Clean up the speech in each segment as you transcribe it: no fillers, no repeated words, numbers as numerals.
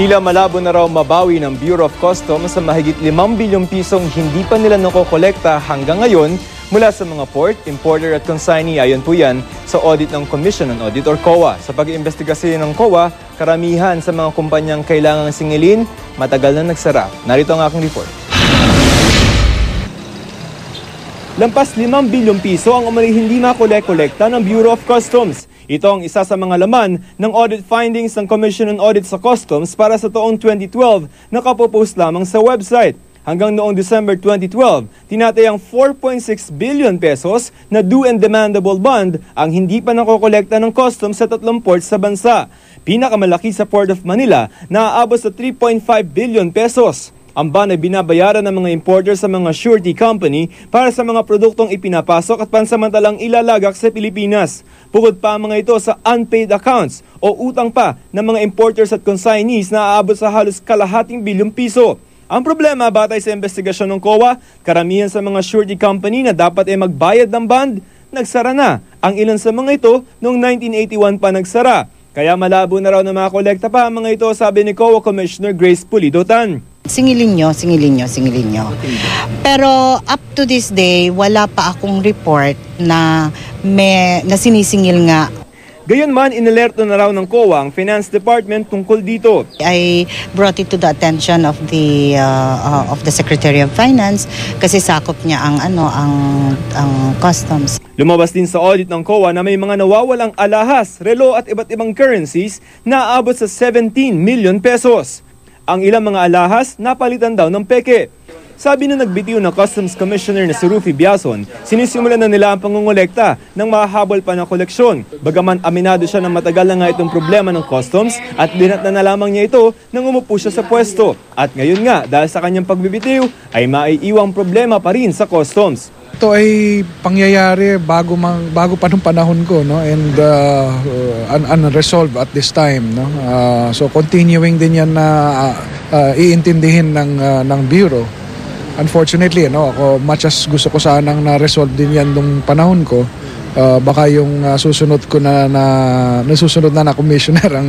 Tila malabo na raw mabawi ng Bureau of Customs sa mahigit 5 bilyong pisong hindi pa nila nakokolekta hanggang ngayon mula sa mga port, importer at consignee. Ayon po yan sa audit ng Commission on Audit or COA. Sa pag-iimbestigasyon ng COA, karamihan sa mga kumpanyang kailangang singilin, matagal na nagsara. Narito ang aking report. Lampas 5 bilyong piso ang umano'y hindi makolekta ng Bureau of Customs. Ito ang isa sa mga laman ng audit findings ng Commission on Audit sa Customs para sa taong 2012 na kapopost lamang sa website. Hanggang noong December 2012, tinatayang 4.6 billion pesos na due and demandable bond ang hindi pa nakokolekta ng customs sa 3 ports sa bansa. Pinakamalaki sa Port of Manila na aabot sa 3.5 billion pesos. Ang bond ay binabayaran ng mga importer sa mga surety company para sa mga produktong ipinapasok at pansamantalang ilalagak sa Pilipinas. Bukod pa ang mga ito sa unpaid accounts o utang pa ng mga importers at consignees na aabot sa halos kalahating bilyong piso. Ang problema, batay sa investigasyon ng COA, karamihan sa mga surety company na dapat ay magbayad ng bond, nagsara na. Ang ilan sa mga ito noong 1981 pa nagsara. Kaya malabo na raw na makakolekta pa ang mga ito, sabi ni COA Commissioner Grace Pulido-Tan. Singilin nyo. Pero up to this day, wala pa akong report na sinisingil nga. Gayunman, inalerto na raw ng COA ang Finance Department tungkol dito. I brought it to the attention of the Secretary of Finance kasi sakop niya ang customs. Lumabas din sa audit ng COA na may mga nawawalang alahas, relo at iba't ibang currencies na aabot sa 17 million pesos. Ang ilang mga alahas napalitan daw ng peke. Sabi na nagbitiw ng Customs Commissioner na si Rufy Biason, sinisimulan na nila ang pangungulekta ng mahahabol pa ng koleksyon. Bagaman aminado siya na matagal na nga itong problema ng customs at dinat na lamang niya ito nang umupo siya sa pwesto. At ngayon nga, dahil sa kanyang pagbibitiw, ay maiiwang problema pa rin sa customs. Ito ay pangyayari bago pa nung panahon ko, no, and unresolved at this time, no. So continuing din yan na iintindihin ng bureau. Unfortunately, no, ako much as gusto ko sanang na-resolve din yan nung panahon ko, baka yung susunod na commissioner ang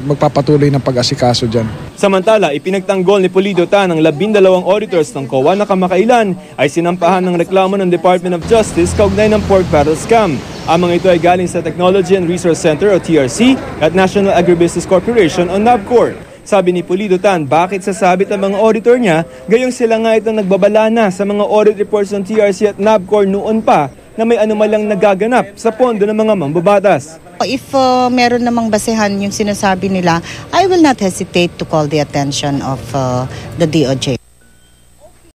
magpapatuloy ng pag-asikaso dyan. Samantala, ipinagtanggol ni Pulido-Tan ang 12 auditors ng COA na kamakailan ay sinampahan ng reklamo ng Department of Justice kaugnay ng pork barrel scam. Ang mga ito ay galing sa Technology and Resource Center o TRC at National Agribusiness Corporation o NABCOR. Sabi ni Pulido-Tan, bakit sasabit ang mga auditor niya, gayong sila nga itong nagbabala na sa mga audit reports ng TRC at NABCOR noon pa na may anumalang nagaganap sa pondo ng mga mambabatas. If meron namang basehan yung sinasabi nila, I will not hesitate to call the attention of the DOJ.